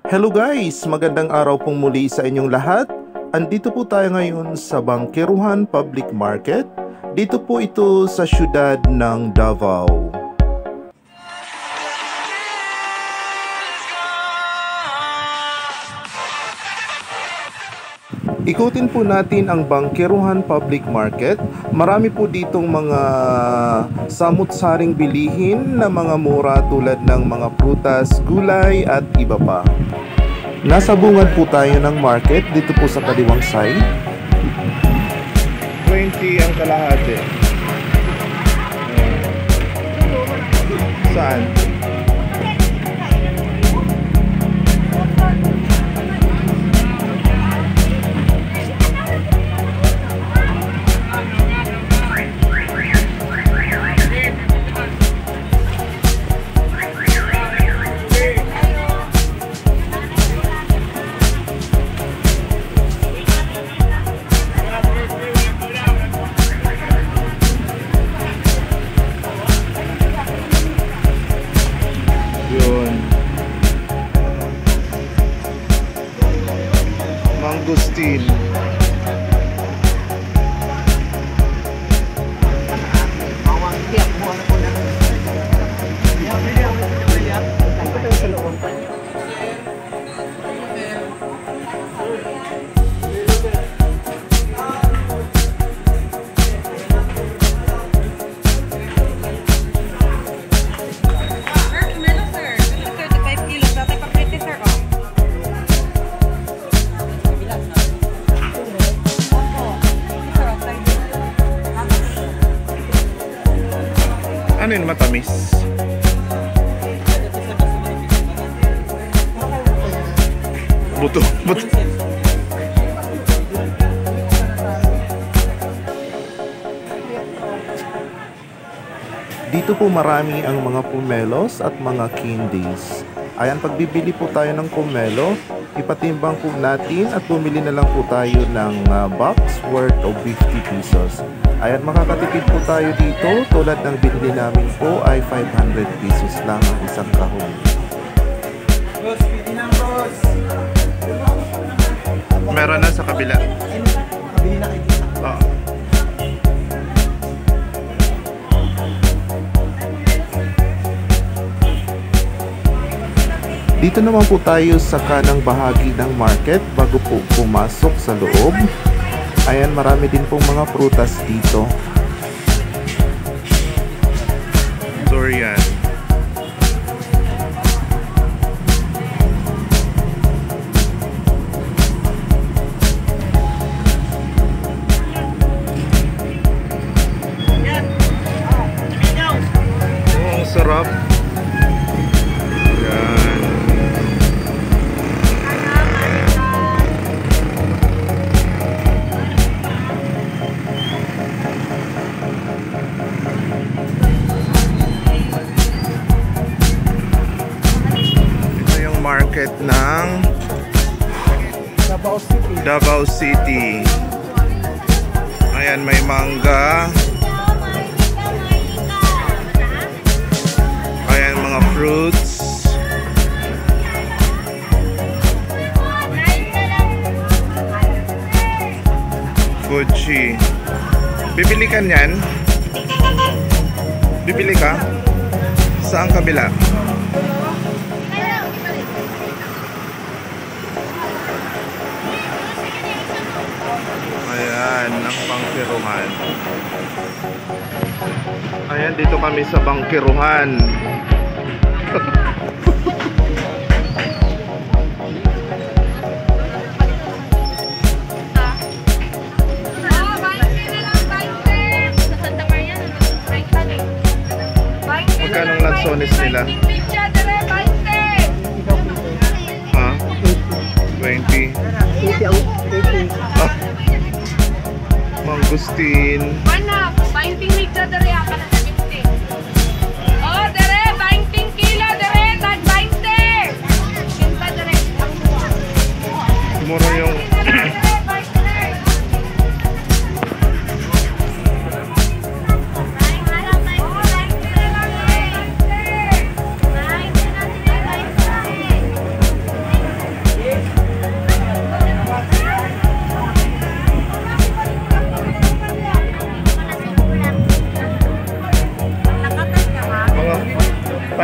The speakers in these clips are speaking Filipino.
Hello guys! Magandang araw pong muli sa inyong lahat. Andito po tayo ngayon sa Bangkiruhan Public Market. Dito po ito sa siyudad ng Davao. Ikutin po natin ang Bangkiruhan Public Market. Marami po ditong mga samut-saring bilihin na mga mura tulad ng mga prutas, gulay at iba pa. Nasa bungad po tayo ng market dito po sa kaliwang side. 20 ang kalahati. Saan? Mangosteen. Ano yun, matamis? Buto. Dito po marami ang mga pumelos at mga candies. Ayan, pagbibili po tayo ng pomelo, ipatimbang po natin at bumili na lang po tayo ng box worth of 50 pesos. Ayan, makakatipid po tayo dito. Tulad ng binili namin po ay 500 pesos lang ang isang kahon. Meron na sa kabila. Oo. Dito naman po tayo sa kanang bahagi ng market bago po pumasok sa loob. Ayan, marami din pong mga prutas dito. Durian. Oh, ang sarap. Market ng Davao City. Ayan, may mangga. Ayan, mga fruits. Fuji. Bibili ka niyan? Bibili ka? Saan kabila? Ayan, ang Bangkiruhan. Ayan, dito kami sa Bangkiruhan. Magkano ang lansones nila? Ha? 20. Ah. Mangosteen. Mana, 20 migda dere ka na 50. Oh, dere 20 kilo dere, tag 20. Kinta dere. Mura yung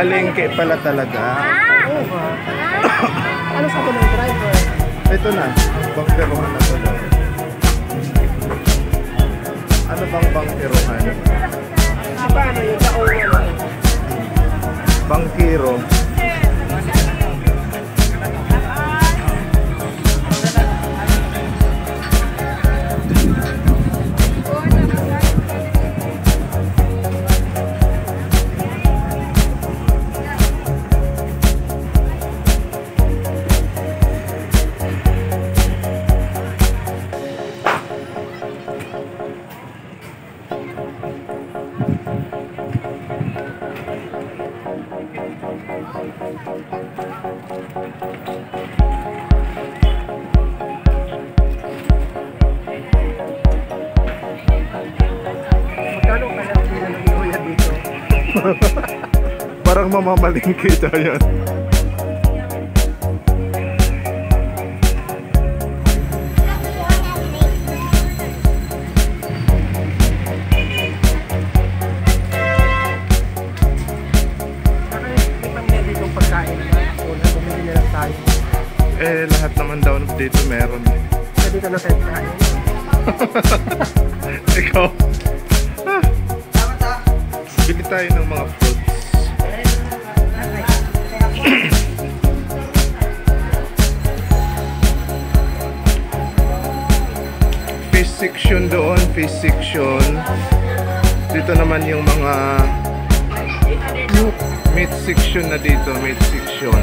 Palengke pala talaga. Ano sabi ng driver? Ito na, bangkerohan na pala. Ano bang bangkerohan? Paano yung taong Bangkero. magkano kaya ang kilo ng luya dito? Parang mamamalingki tayo yan. Ipang meron itong pagkain na una, bumili na lang tayo. Eh, lahat naman daw dito meron. Pwede ka na tayo kain. Ikaw. Bili tayo ng mga fruits. Fish section doon, fish section. Dito naman yung mga meat section na dito, meat section.